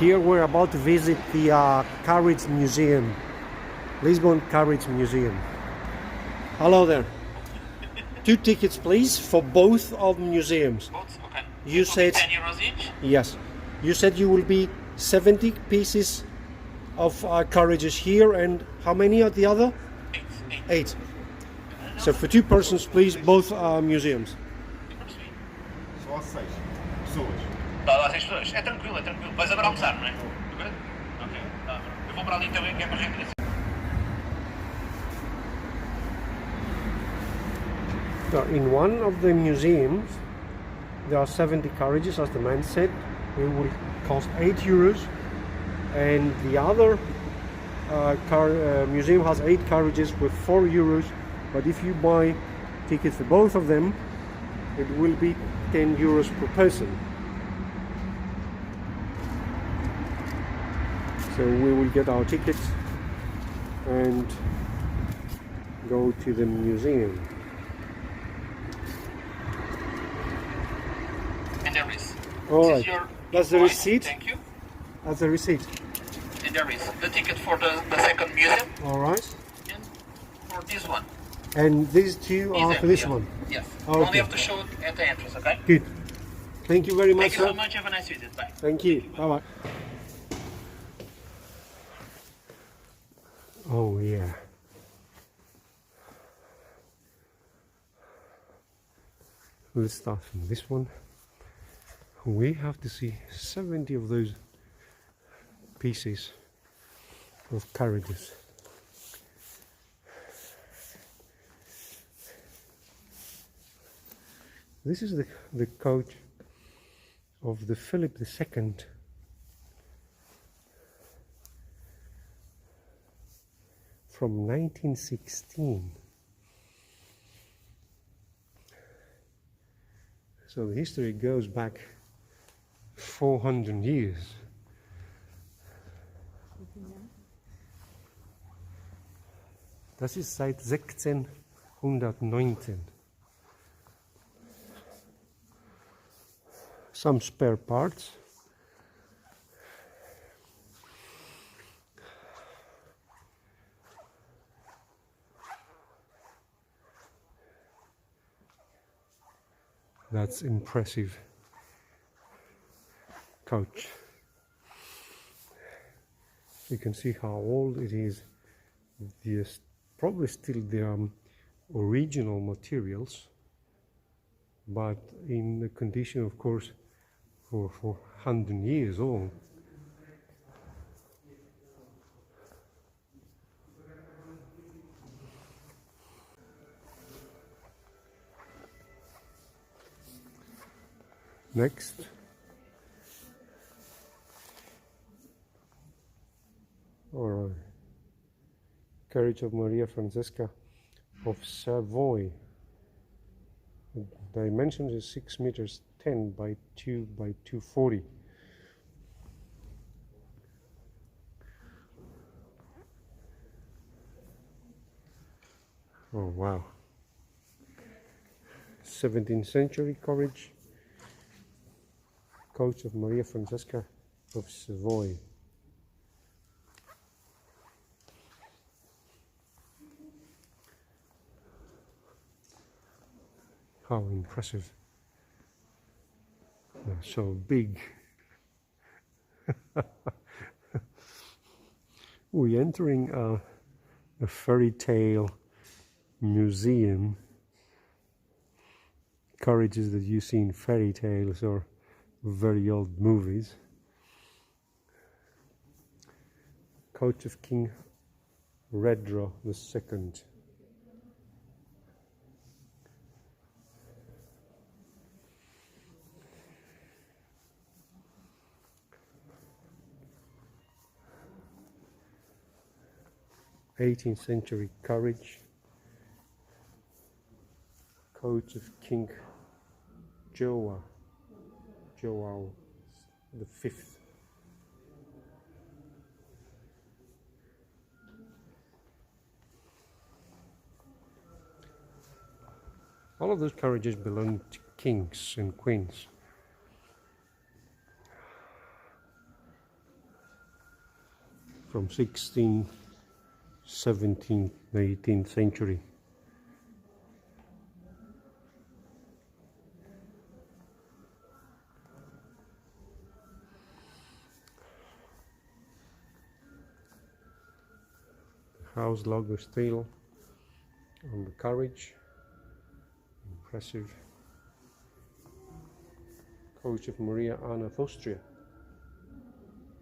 Here we're about to visit the Carriage Museum, Lisbon Carriage Museum. Hello there. 2 tickets please for both of the museums. Both? Okay. You said 10 euros each? yes. You said you will be 70 pieces of carriages here, and how many at the other? 8. So for 2 persons please, both museums. Só 6 pessoas. Dá 6 pessoas. É tranquilo, é tranquilo. Vais agora almoçar, não é? Ok. Eu vou para ali também, que é para a gente. So in one of the museums there are 70 carriages, as the man said. It will cost 8 euros, and the other museum has 8 carriages with 4 euros, but if you buy tickets for both of them it will be 10 euros per person. So we will get our tickets and go to the museum. And there is. All This right. is your That's the invoice. receipt. Thank you. That's the receipt. And there is the ticket for the second museum. All right. And for this one. And these 2 are for this one. Yes. Okay. You only have to show it at the entrance, okay? Good. Thank you very much, Thank you sir. so much. Have a nice visit. Bye. Thank you. Bye bye. Oh yeah. Let's start from this one. We have to see 70 of those pieces of carriages. This is the coach of the Philip II. From 1916. So the history goes back 400 years. Das ist seit 1619. Some spare parts. That's impressive coach. You can see how old it is. There's probably still the original materials, but in the condition, of course, for 100 years old. Next, all right, Carriage of Maria Francesca of Savoy. The dimension is 6 meters 10 by 2 by 240. Oh wow! 17th century carriage. Coach of Maria Francesca of Savoy. How impressive. They're so big. We're entering a fairy tale museum. Carriages that you see in fairy tales or very old movies. Coach of King Redro II. '18th century carriage. Coach of King Joao the Fifth. All of those carriages belong to kings and queens. from 16th, 17th, 18th century. House logo still on the carriage. Impressive. Coach of Maria Anna of Austria.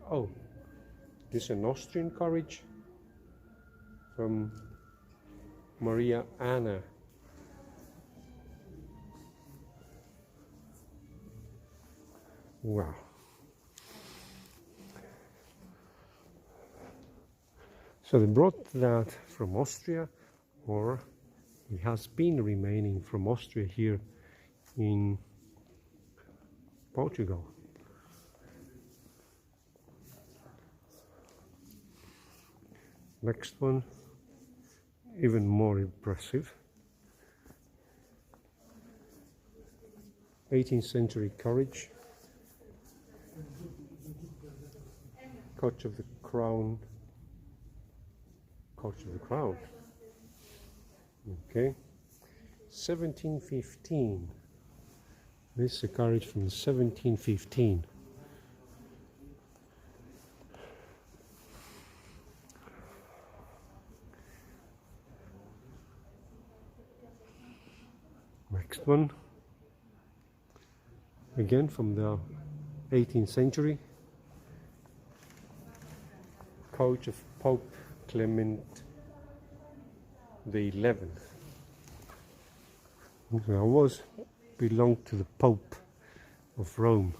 Oh, this is an Austrian carriage from Maria Anna. Wow. So they brought that from Austria, or it has been remaining from Austria here in Portugal. Next one, even more impressive. 18th century carriage. Coach of the Crown. Coach of the Crown. Okay. 1715. This is a carriage from 1715. Next one, again from the 18th century, coach of Pope Clement the 11th. Belonged to the Pope of Rome.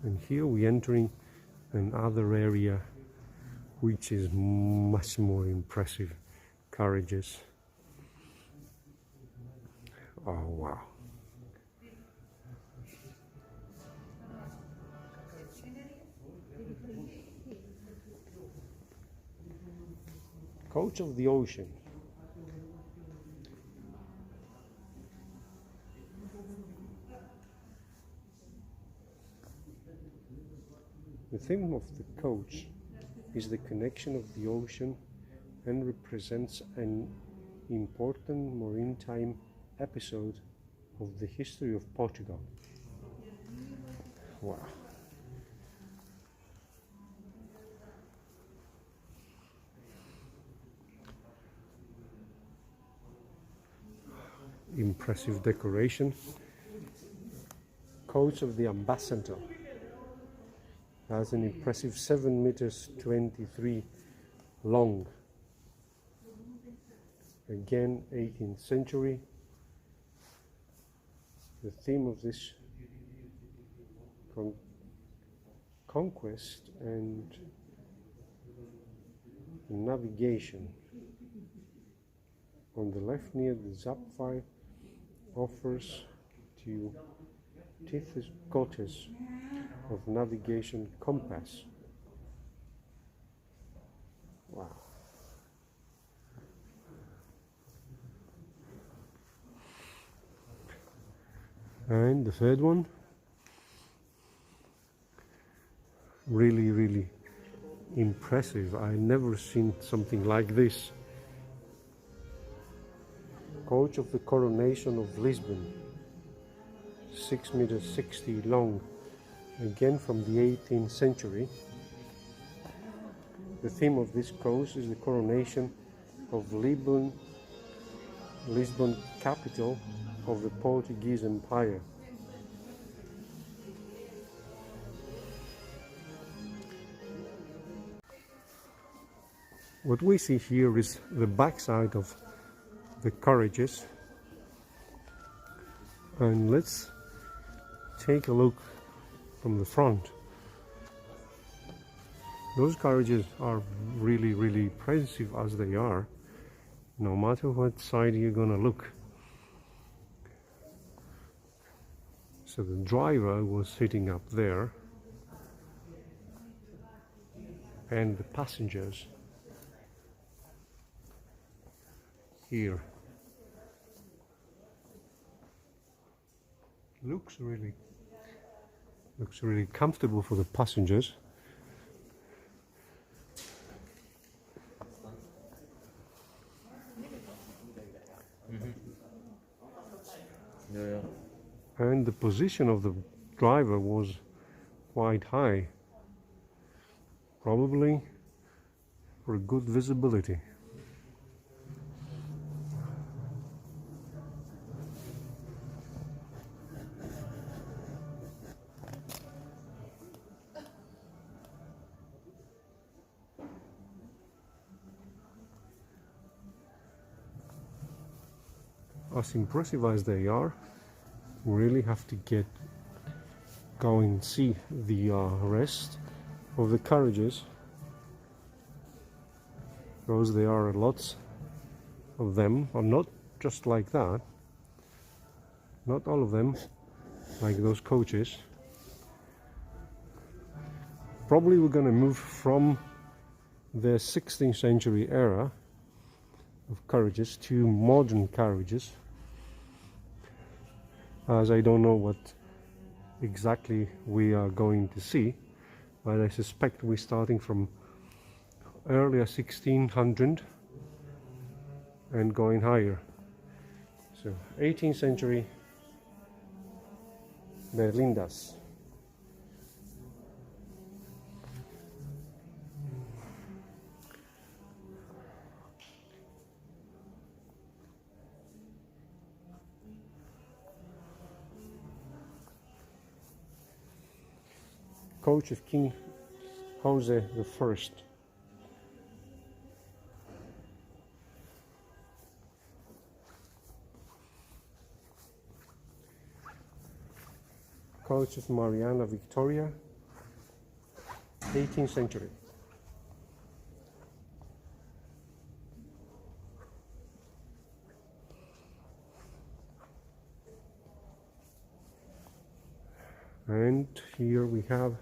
And here we're entering another area which is much more impressive. Carriages. Oh wow. Coach of the Ocean. The theme of the coach is the connection of the ocean and represents an important maritime episode of the history of Portugal. Wow. Impressive decoration. Coach of the Ambassador. Has an impressive 7 meters 23 long. Again, 18th century. The theme of this conquest and navigation. On the left, near the Zapfire, offers to Escoches of navigation compass. Wow. And the third one, really impressive. I never seen something like this. Coach of the Coronation of Lisbon, 6 meters 60 long, again from the 18th century. The theme of this coach is the coronation of Lisbon, capital of the Portuguese Empire. What we see here is the backside of the carriages, and let's take a look from the front. Those carriages are really impressive as they are, no matter what side you're gonna look. So the driver was sitting up there, and the passengers here. looks really comfortable for the passengers. Yeah. And the position of the driver was quite high, probably for good visibility. As impressive as they are, we really have to go and see the rest of the carriages, because there are lots of them, or not just like that, not all of them like those coaches. Probably we're going to move from the 16th century era of carriages to modern carriages, as I don't know what exactly we are going to see, but I suspect we're starting from earlier 1600 and going higher. So 18th century Berlindas. Coach of King Jose I. Coach of Mariana Victoria, 18th century. And here we have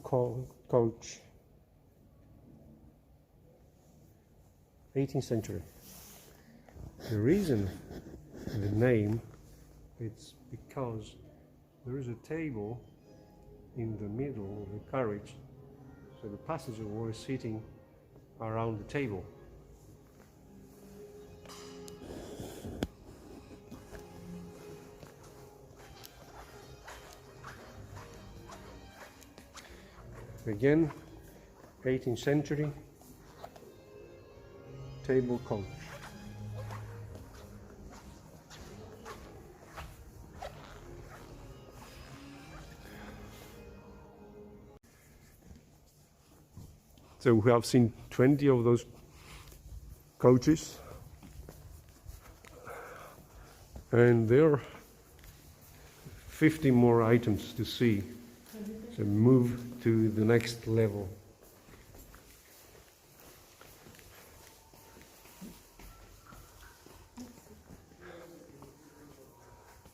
coach, 18th century. The reason the name, it's because there is a table in the middle of the carriage, so the passengers were sitting around the table. Again, 18th century table coach. So we have seen 20 of those coaches, and there are 50 more items to see. So move to the next level.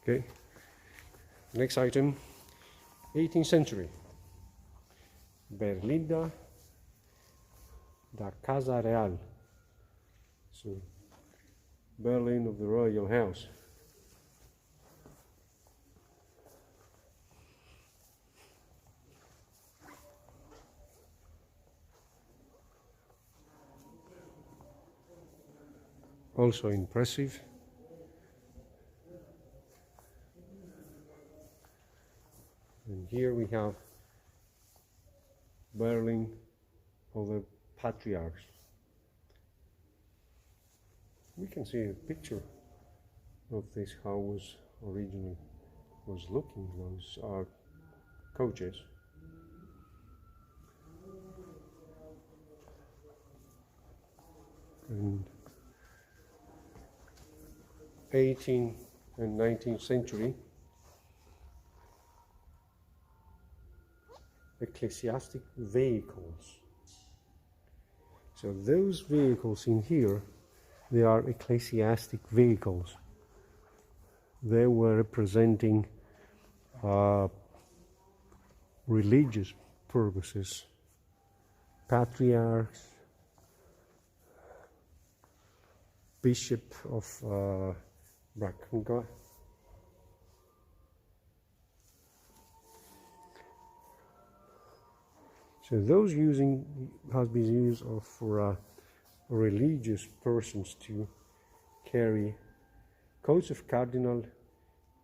Okay, next item, 18th century, Berlinda da Casa Real, so Berlin of the Royal House. Also impressive. And here we have Berlin of the Patriarchs. We can see a picture of this, how was originally was looking. Those are coaches. And 18th and 19th century Ecclesiastic Vehicles. So those vehicles in here, they are ecclesiastic vehicles. They were representing religious purposes, patriarchs, bishop of Brackenga. So those has been used for religious persons to carry coats of Cardinal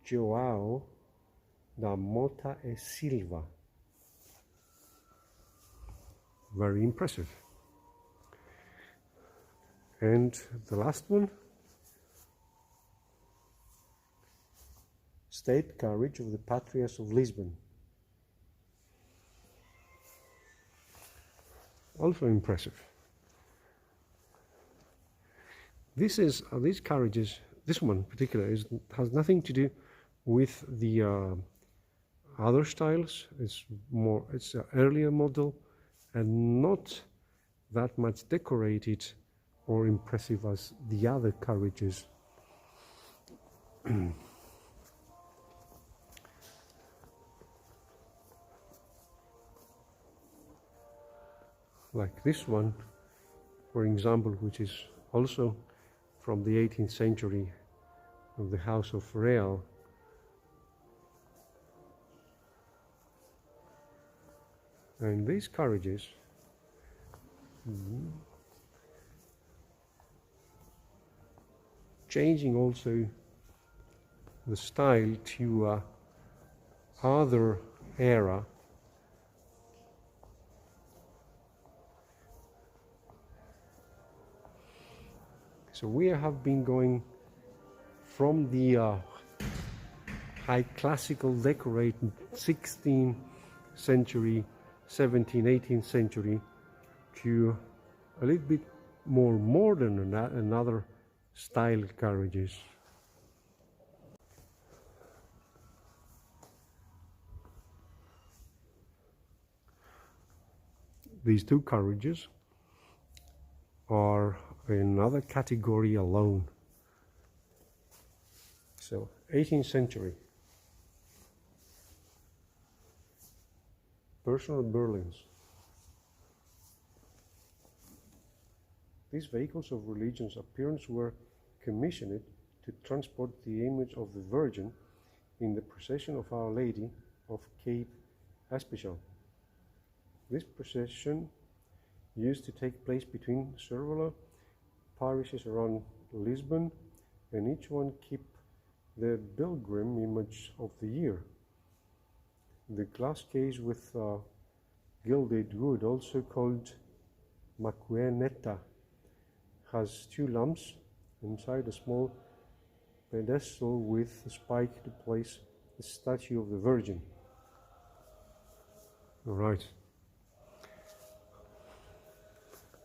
João da Mota e Silva. Very impressive. And the last one, State Carriage of the Patriarchs of Lisbon. Also impressive. These carriages, this one in particular, has nothing to do with the other styles. It's an earlier model and not that much decorated or impressive as the other carriages. Like this one, for example, which is also from the 18th century of the House of Real. And these carriages changing also the style to other era. So we have been going from the high classical decorated 16th century, 17th, 18th century to a little bit more modern and other style carriages. These two carriages are another category alone. So 18th century personal berlins. These vehicles of religion's appearance were commissioned to transport the image of the Virgin in the procession of Our Lady of Cape Aspicial. This procession used to take place between several parishes around Lisbon, and each one keep the pilgrim image of the year. The glass case with gilded wood, also called maquineta, has two lamps inside a small pedestal with a spike to place the statue of the Virgin. All right.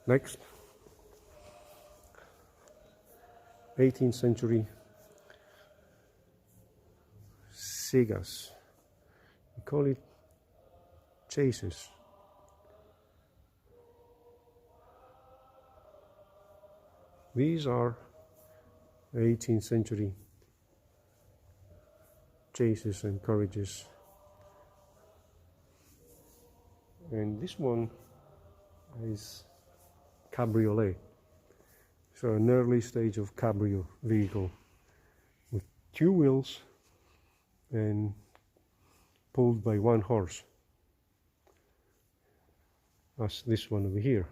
Next, 18th century Segas. We call it chases. These are 18th century chases and carriages. And this one is cabriolet. So an early stage of cabrio vehicle with two wheels and pulled by one horse, as this one over here.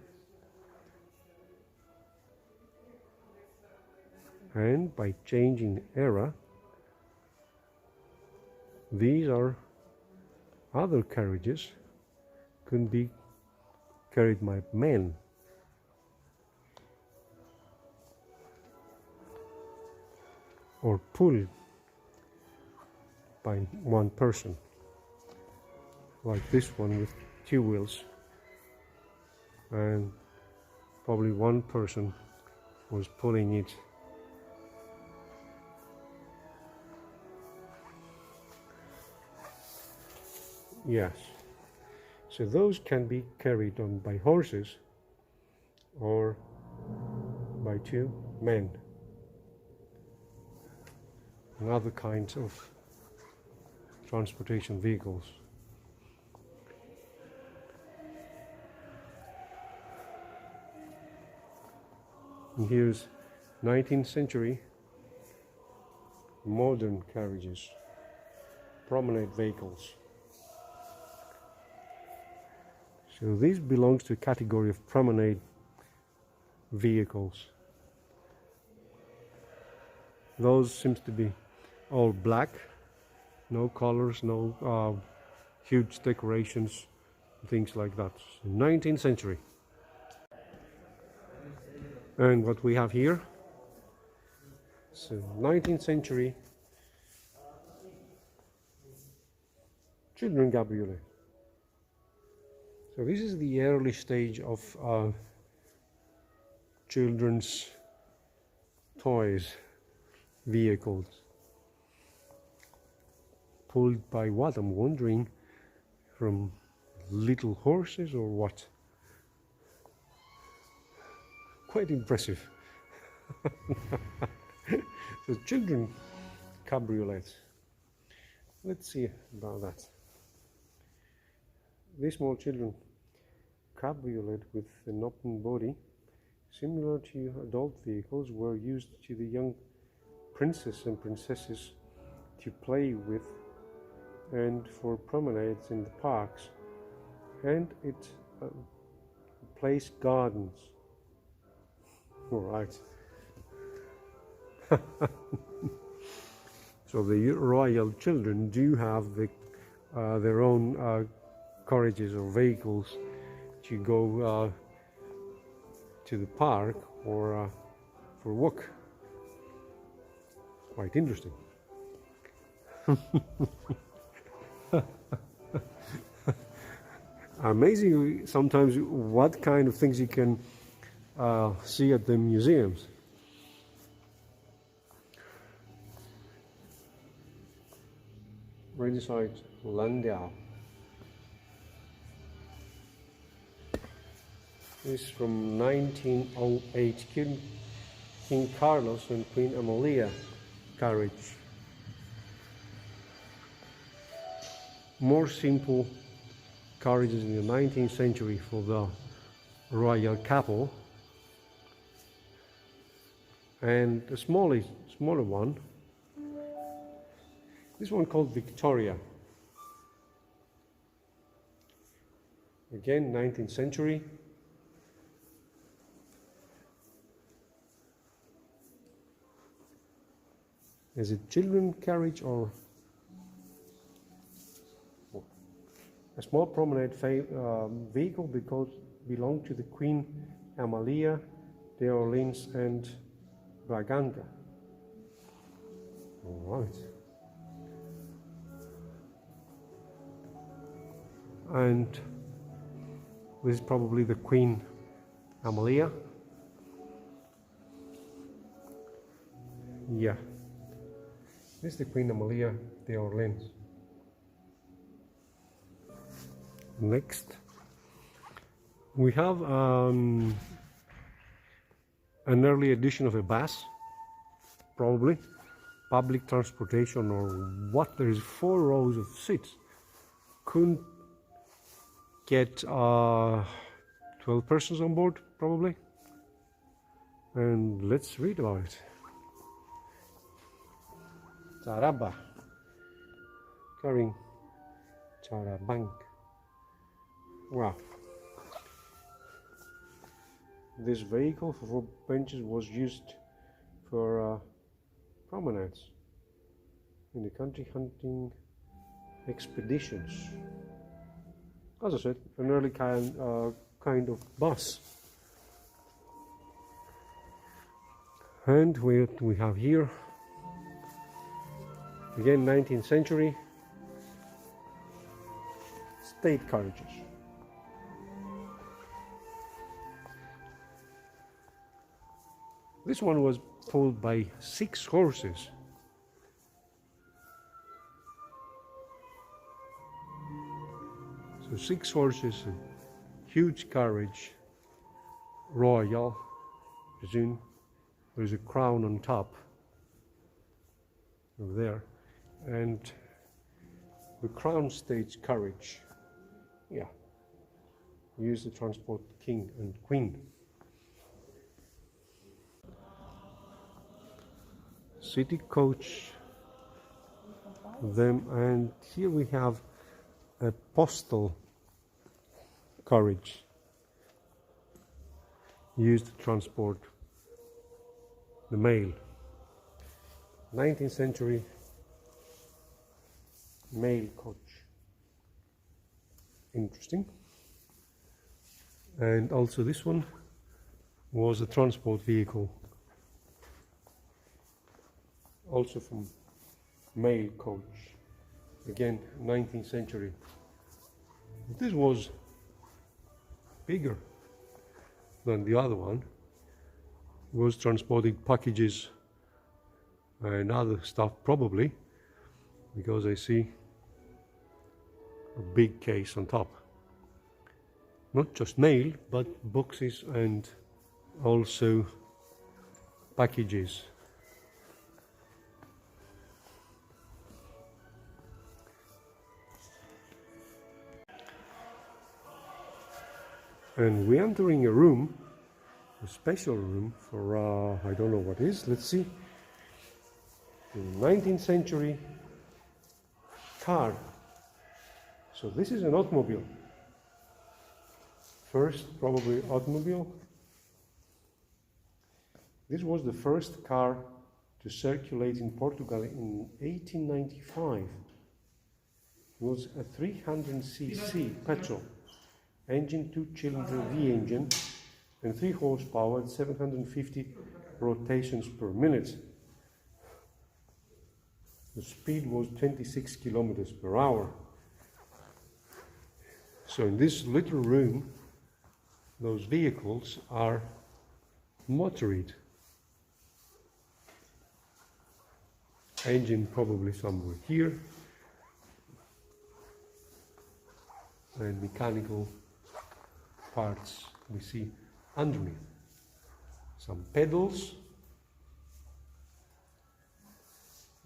And by changing era, these are other carriages, could be carried by men. Or pulled by one person, like this one with two wheels, and probably one person was pulling it. Yes, so those can be carried on by horses or by two men. And other kinds of transportation vehicles. And here's 19th century modern carriages, promenade vehicles. So this belongs to a category of promenade vehicles. Those seems to be all black, no colors, no huge decorations, things like that. 19th century. And what we have here is a 19th century children cabriolet. So this is the early stage of children's toys, vehicles. Pulled by what, I'm wondering, from little horses or what? Quite impressive. So children cabriolets. Let's see about that. These small children cabriolet with an open body, similar to adult vehicles, were used to the young princes and princesses to play with and for promenades in the parks, and it placed gardens. All right. So the royal children do have their own carriages or vehicles to go to the park or for a walk. Quite interesting. Amazing sometimes what kind of things you can see at the museums. Redesigned Landau. This is from 1908, King Carlos and Queen Amalia carriage. More simple carriages in the 19th century for the royal couple, and a smaller one, this one called Victoria. Again, 19th century. Is it children carriage or a small promenade vehicle because belonged to the Queen Amalia de Orleans and Braganza. All right. And this is probably the Queen Amalia. Yeah. This is the Queen Amalia de Orleans. Next, we have an early edition of a bus, probably public transportation or what. There is 4 rows of seats. Couldn't get 12 persons on board, probably. And let's read about it. Taraba, carrying Charabank. Wow. This vehicle for 4 benches was used for promenades in the country hunting expeditions. As I said, an early kind of bus. And what we have here, again 19th century, state carriages. This one was pulled by 6 horses. So 6 horses, a huge carriage, royal, presume. There's a crown on top over there, and the crown stage carriage, yeah, used to transport the king and queen. City coach them. And here we have a postal carriage used to transport the mail. 19th century mail coach. Interesting. And also this one was a transport vehicle, also from mail coach, again 19th century. This was bigger than the other one. It was transporting packages and other stuff, probably, because I see a big case on top. Not just mail, but boxes and also packages. And we're entering a room, a special room for, I don't know what it is, let's see. 19th century car. So this is an automobile. First, probably automobile. This was the first car to circulate in Portugal in 1895. It was a 300cc petrol engine, 2-cylinder V engine, and 3 horsepower at 750 rotations per minute. The speed was 26 kilometers per hour. So in this little room, those vehicles are motored. Engine probably somewhere here, and mechanical parts we see underneath. Some pedals,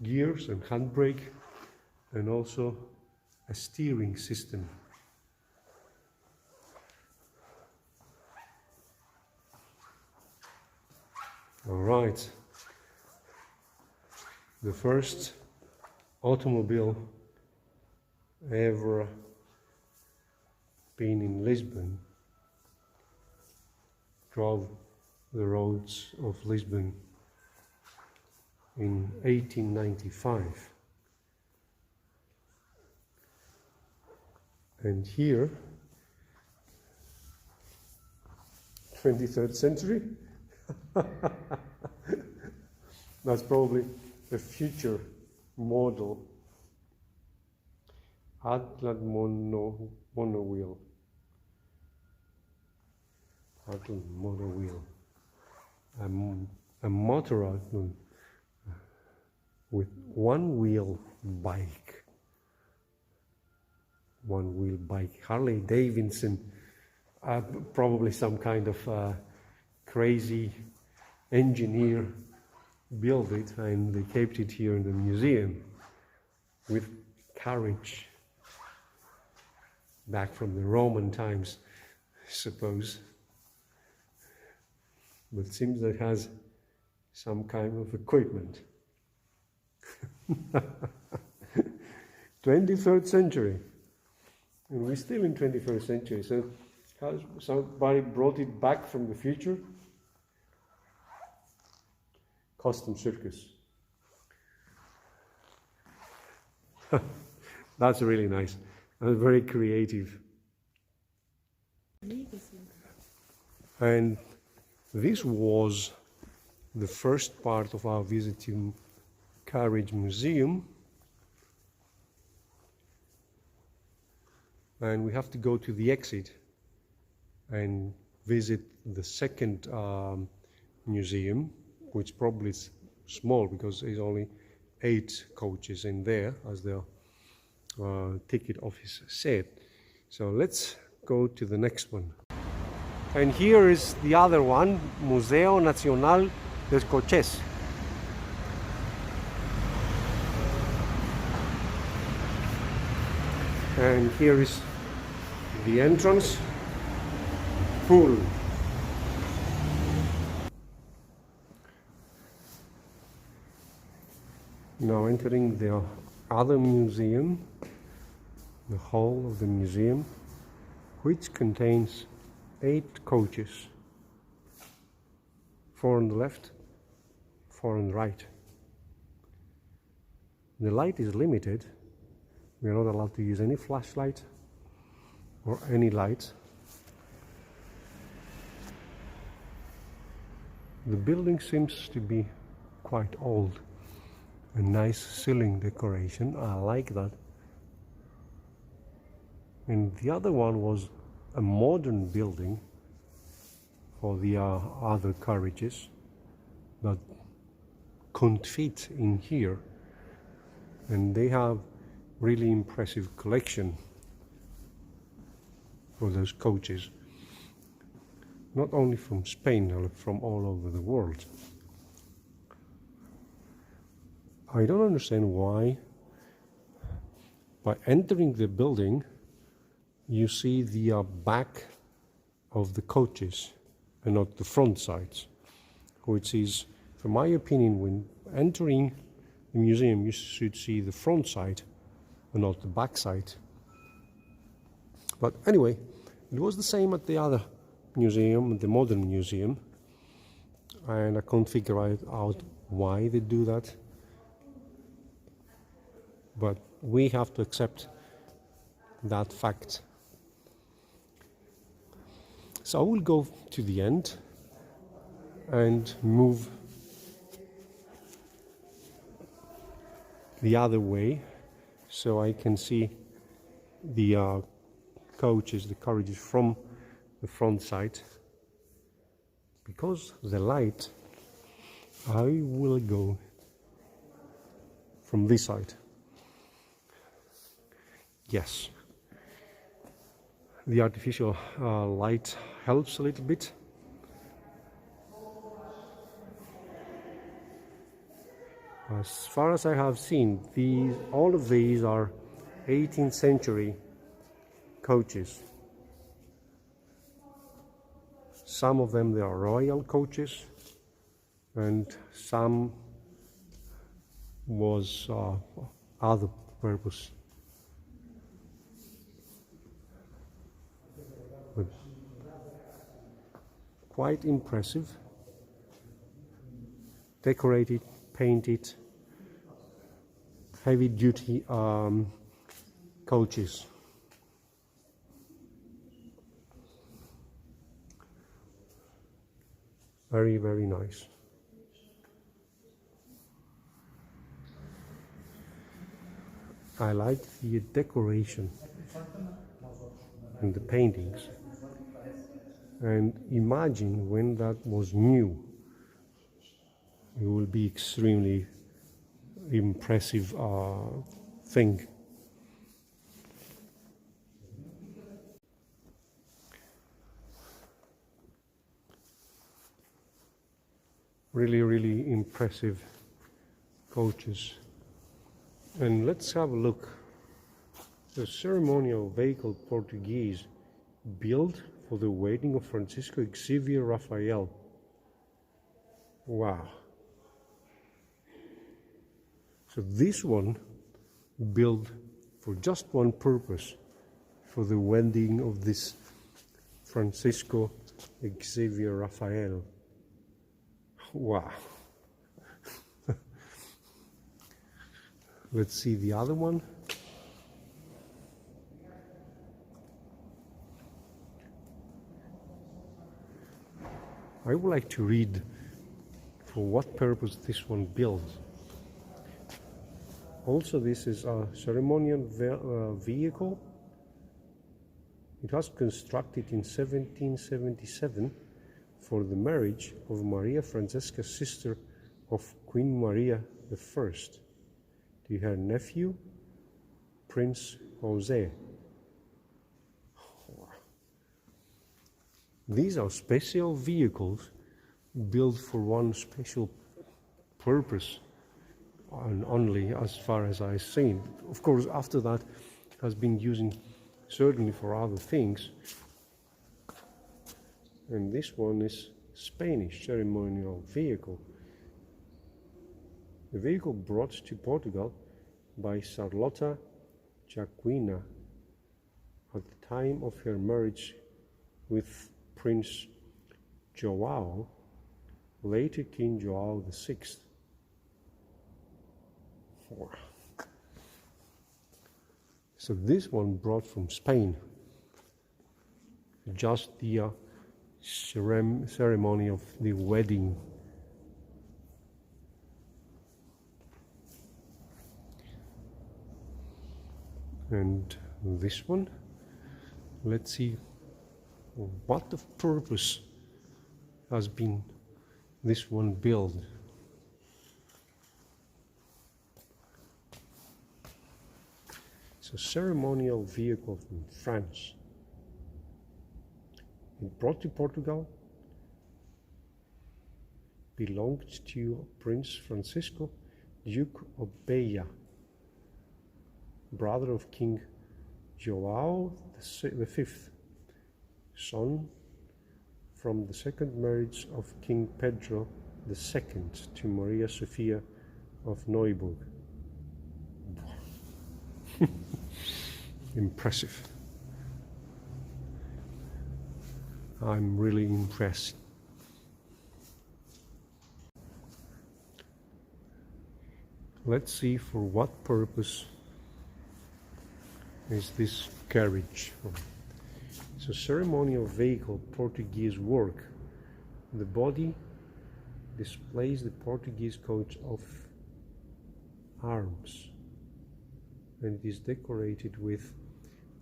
gears and handbrake, and also a steering system. All right, the first automobile ever been in Lisbon drove the roads of Lisbon in 1895. And here, 23rd century, that's probably a future model. Atlas mono wheel. Atlas mono wheel. A motor with one-wheel bike. One-wheel bike. Harley Davidson. Probably some kind of crazy engineer built it, and they kept it here in the museum with carriage back from the Roman times, I suppose. But it seems that it has some kind of equipment. 23rd century, and we're still in 21st century. So has somebody brought it back from the future? Custom circus. That's really nice and very creative. And this was the first part of our visit to Carriage Museum. And we have to go to the exit and visit the second museum, which probably is small because there's only 8 coaches in there, as the ticket office said. So let's go to the next one. And here is the other one, Museo Nacional de Escoches. And here is the entrance, full. Now entering the other museum, the hall of the museum, which contains 8 coaches, 4 on the left, 4 on the right. The light is limited. We are not allowed to use any flashlight or any light. The building seems to be quite old. A nice ceiling decoration, I like that. And the other one was a modern building for the other carriages that couldn't fit in here. And they have really impressive collection for those coaches, not only from Spain, but from all over the world. I don't understand why, by entering the building, you see the back of the coaches and not the front sides, which is, from my opinion, when entering the museum, you should see the front side and not the back side. But anyway, it was the same at the other museum, the modern museum, and I can't figure out why they do that. But we have to accept that fact. So I will go to the end and move the other way so I can see the coaches, the carriages from the front side. Because the light, I will go from this side. Yes, the artificial light helps a little bit. As far as I have seen, all of these are 18th century coaches. Some of them they are royal coaches, and some was other purpose. But quite impressive, decorated, painted, heavy duty coaches. Very, very nice. I like the decoration and the paintings. And imagine when that was new, it will be extremely impressive thing. Really, really impressive coaches. And let's have a look. The ceremonial vehicle Portuguese built for the wedding of Francisco Xavier Raphael. Wow. So this one built for just one purpose, for the wedding of this Francisco Xavier Raphael. Wow. Let's see the other one. I would like to read for what purpose this one built. Also, this is a ceremonial vehicle. It was constructed in 1777 for the marriage of Maria Francesca, sister of Queen Maria I, to her nephew, Prince Jose. These are special vehicles built for one special purpose, and only as far as I've seen. Of course, after that, it has been used certainly for other things. And this one is Spanish ceremonial vehicle. The vehicle brought to Portugal by Charlotta Jacquina at the time of her marriage with Prince João, later King João VI. So this one brought from Spain, just the ceremony of the wedding. And this one, let's see what of purpose has been this one built. It's a ceremonial vehicle from France. It brought to Portugal, belonged to Prince Francisco, Duke of Beja, brother of King João V, son from the second marriage of King Pedro II to Maria Sophia of Neuburg. Impressive. I'm really impressed. Let's see for what purpose is this carriage. It's a ceremonial vehicle, Portuguese work. The body displays the Portuguese coat of arms, and it is decorated with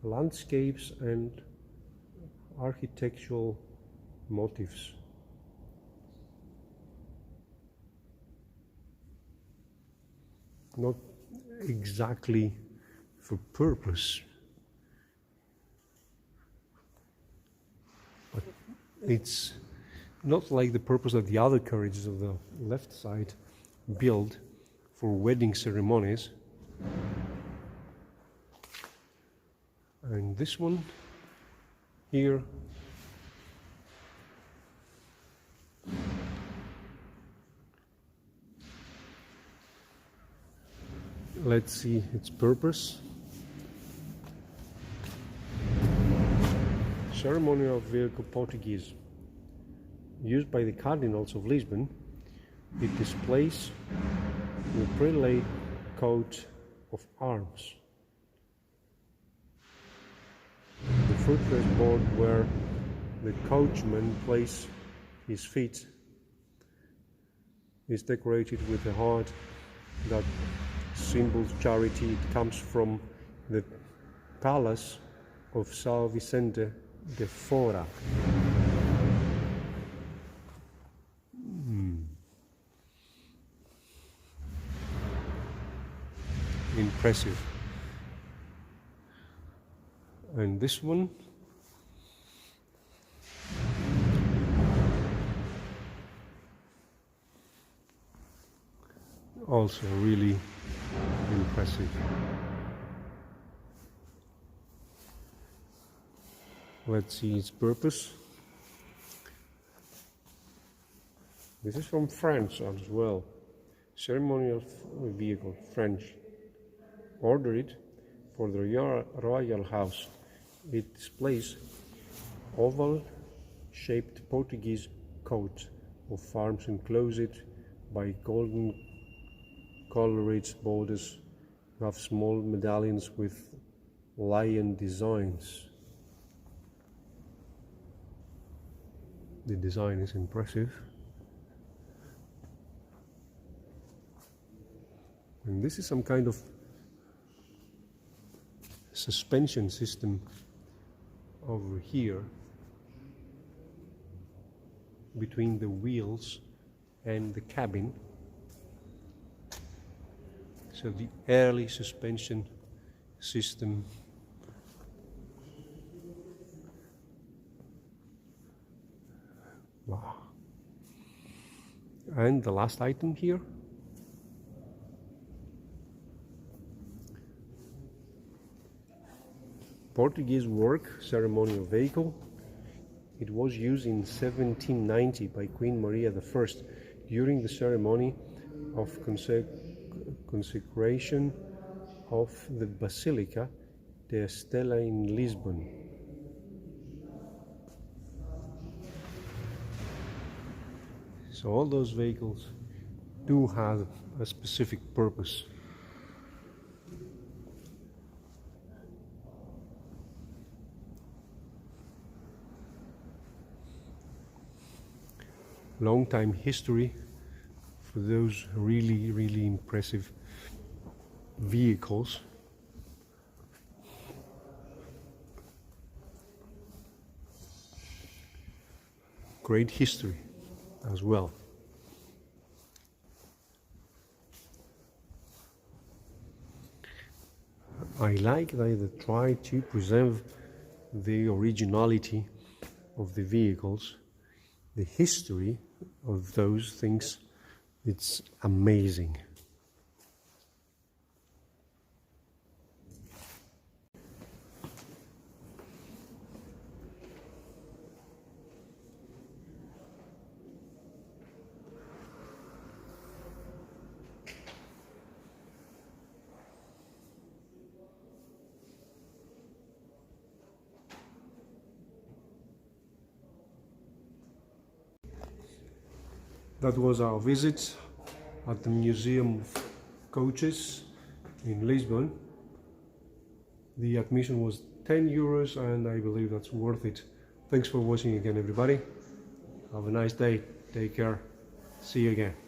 landscapes and architectural motifs. Not exactly for purpose, but it's not like the purpose that the other carriages of the left side build for wedding ceremonies. And this one here let's see its purpose. Ceremonial vehicle Portuguese, used by the cardinals of Lisbon. It displays the prelate coat of arms. The footrest board where the coachman places his feet is decorated with a heart that symbols charity. It comes from the palace of São Vicente de Fora. Impressive. And this one also really impressive. Let's see its purpose. This is from France as well. Ceremonial vehicle, French. Ordered for the royal house. It displays oval-shaped Portuguese coat of arms enclosed by golden colored borders. You have small medallions with lion designs. The design is impressive. And this is some kind of suspension system over here between the wheels and the cabin. So the early suspension system. Wow. And the last item here. Portuguese work, ceremonial vehicle. It was used in 1790 by Queen Maria I during the ceremony of consecration of the Basilica de Estella in Lisbon. So all those vehicles do have a specific purpose. Long time history for those really impressive vehicles. Great history as well. I like that they try to preserve the originality of the vehicles, the history of those things. It's amazing. That was our visit at the Museum of Coaches in Lisbon. The admission was €10 and I believe that's worth it. Thanks for watching again, everybody. Have a nice day. Take care. See you again.